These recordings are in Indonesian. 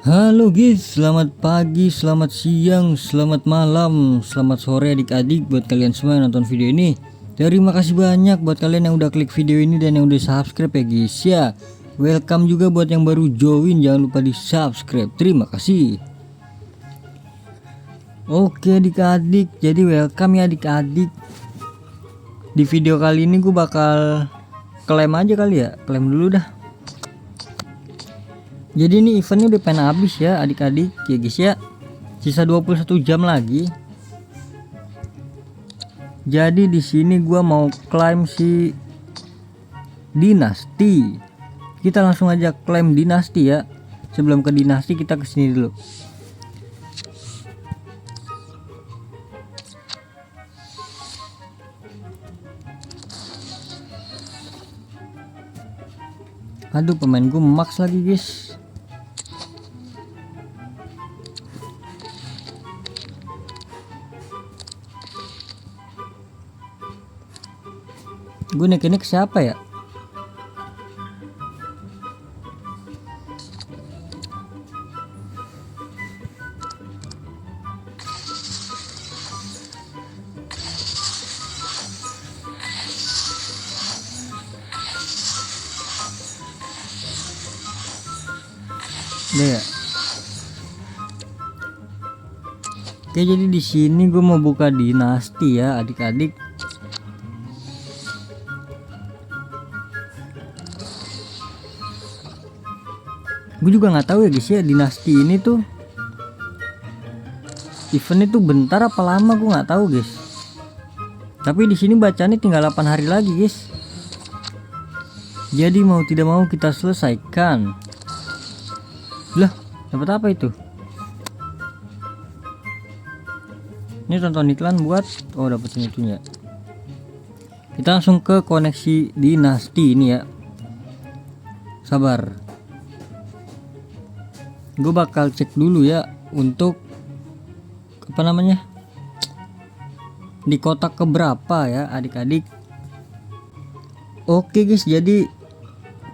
Halo guys, selamat pagi, selamat siang, selamat malam, selamat sore adik-adik buat kalian semua yang nonton video ini. Terima kasih banyak buat kalian yang udah klik video ini dan yang udah subscribe ya guys ya. Welcome juga buat yang baru join, jangan lupa di subscribe. Terima kasih. Oke adik-adik, jadi welcome ya adik-adik. Di video kali ini gue bakal klaim aja kali ya, klaim dulu dah. Jadi ini eventnya udah pengen habis ya adik-adik ya guys ya. Sisa 21 jam lagi. Jadi di sini gua mau klaim si dinasti. Kita langsung aja klaim dinasti ya. Sebelum ke dinasti kita kesini dulu. Aduh pemain gue max lagi guys. Gue naik ke siapa ya? Udah ya. Oke, jadi di sini gue mau buka dinasti ya adik-adik. Gue juga nggak tahu ya guys ya, dinasti ini tuh eventnya tuh bentar apa lama gue nggak tahu guys. Tapi di sini bacanya tinggal 8 hari lagi guys. Jadi mau tidak mau kita selesaikan. Lah, dapat apa itu? Ini tonton iklan buat dapetin itunya. Kita langsung ke koneksi dinasti ini ya. Sabar. Gue bakal cek dulu ya untuk apa namanya, di kotak keberapa ya adik-adik. Oke guys, jadi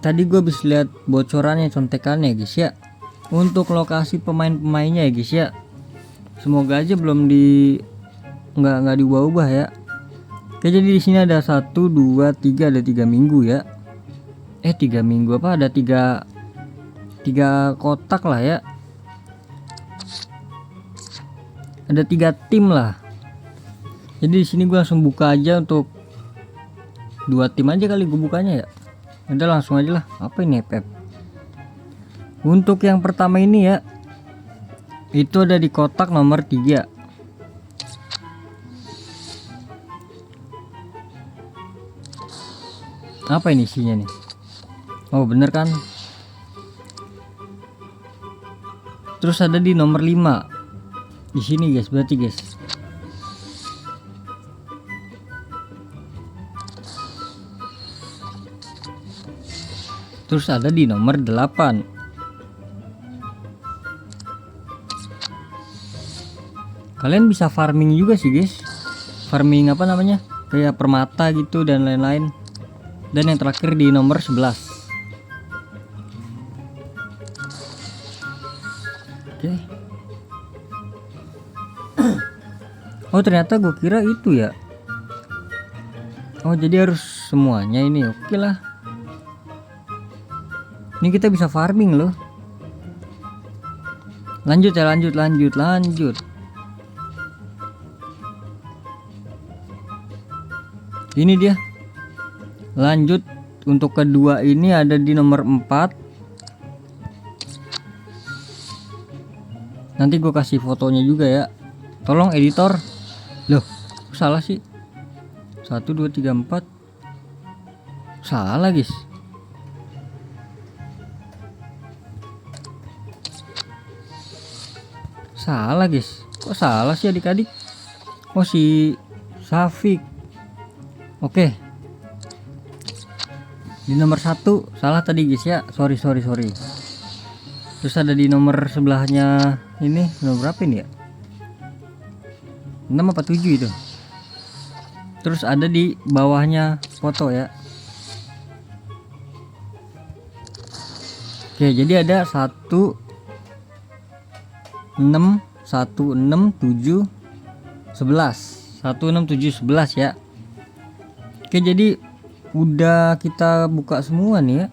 tadi gue bisa lihat bocorannya, contekannya guys ya, untuk lokasi pemain-pemainnya ya guys ya. Semoga aja belum nggak diubah-ubah ya. Oke, jadi di sini ada 1 2 3, ada 3 minggu ya. 3 minggu apa, ada 3 kotak lah ya. Ada 3 tim lah. Jadi di sini gue langsung buka aja untuk 2 tim aja kali gue bukanya ya. Udah langsung aja lah. Apa ini Pep? Untuk yang pertama ini ya, itu ada di kotak nomor 3. Apa ini isinya nih? Oh bener kan? Terus ada di nomor 5 di sini guys, berarti guys. Terus ada di nomor 8. Kalian bisa farming juga sih guys. Farming apa namanya? Kayak permata gitu dan lain-lain. Dan yang terakhir di nomor 11. Oke. Oh ternyata gue kira itu ya. Oh jadi harus semuanya ini. Oke lah. Ini kita bisa farming loh. Lanjut ya, lanjut. Ini dia. Lanjut untuk kedua ini ada di nomor 4. Nanti gue kasih fotonya juga ya. Tolong editor. Loh, salah sih. 1 2 3 4. Salah guys. Salah guys. Kok salah sih adik-adik? Oh si Safik. Oke. Di nomor 1 salah tadi guys ya. Sorry. Terus ada di nomor sebelahnya ini nomor berapa ini ya? 6 apa 7 itu. Terus ada di bawahnya foto ya. Oke, jadi ada 1 6 1 6 7 11 1 6 7 11 ya. Oke, jadi udah kita buka semua nih ya.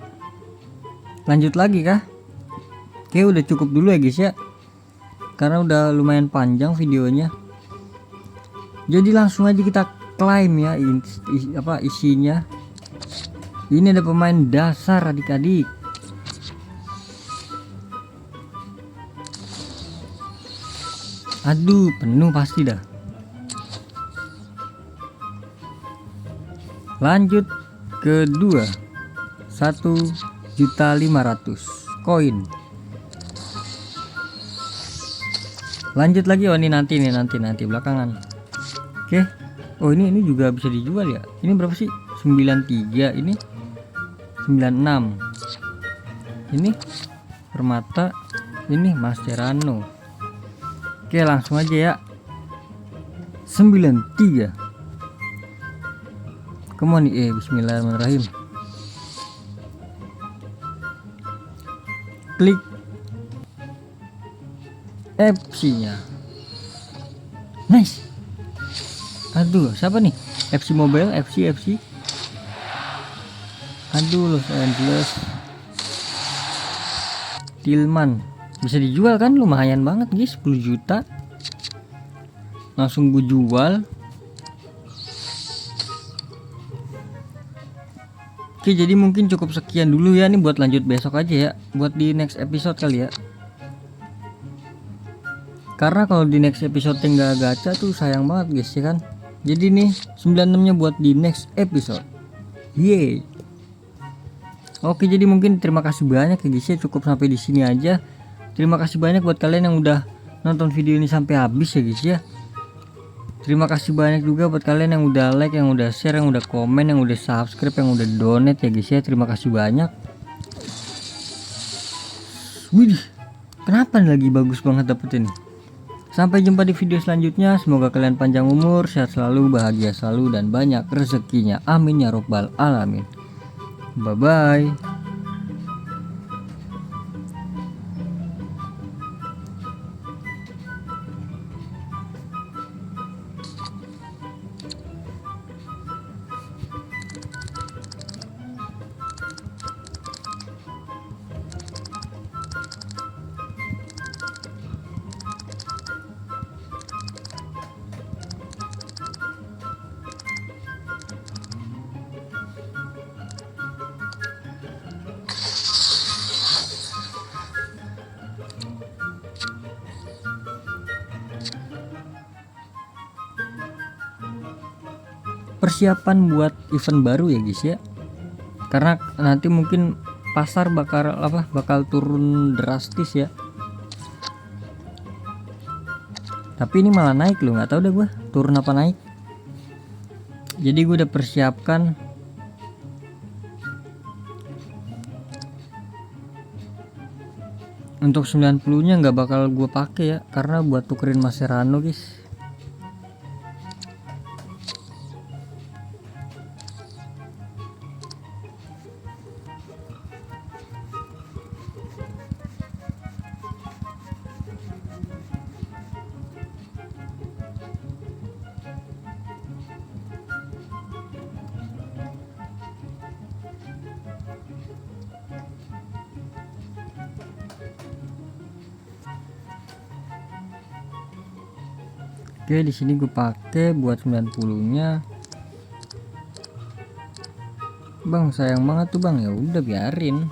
Lanjut lagi kah? Oke, udah cukup dulu ya guys ya, karena udah lumayan panjang videonya. Jadi langsung aja kita klaim ya isinya. Ini ada pemain dasar adik-adik. Aduh, penuh pasti dah. Lanjut kedua, 1.500.000 koin. Lanjut lagi, oh ini nanti belakangan. Oke. Oh ini juga bisa dijual ya. Ini berapa sih? 93, ini 96. Ini permata, ini Mascherano. Oke, langsung aja ya. 93. Come on nih, bismillahirrahmanirrahim. Klik FC-nya. Nice. Aduh, siapa nih? FC Mobile, FC. Aduh, Los Angeles. Tillman. Bisa dijual kan? Lumayan banget guys, 10 juta. Langsung gue jual. Oke, jadi mungkin cukup sekian dulu ya, nih buat lanjut besok aja ya, buat di next episode kali ya. Karena kalau di next episode nggak gacha tuh sayang banget guys ya kan. Jadi nih 96 nya buat di next episode. Yeay. Oke, jadi mungkin terima kasih banyak ya guys ya, cukup sampai di sini aja. Terima kasih banyak buat kalian yang udah nonton video ini sampai habis ya guys ya. Terima kasih banyak juga buat kalian yang udah like, yang udah share, yang udah komen, yang udah subscribe, yang udah donate ya guys ya. Terima kasih banyak. Widih, kenapa lagi bagus banget dapetin. Sampai jumpa di video selanjutnya. Semoga kalian panjang umur, sehat selalu, bahagia selalu, dan banyak rezekinya. Amin ya robbal alamin. Bye bye. Persiapan buat event baru ya guys ya, karena nanti mungkin pasar bakal turun drastis ya. Tapi ini malah naik loh, nggak tahu deh gue turun apa naik. Jadi gue udah persiapkan untuk 90 nya nggak bakal gue pakai ya, karena buat tukerin Mascherano guys. Oke, di sini gue pakai buat 90-nya. Bang, sayang banget tuh Bang. Ya udah biarin.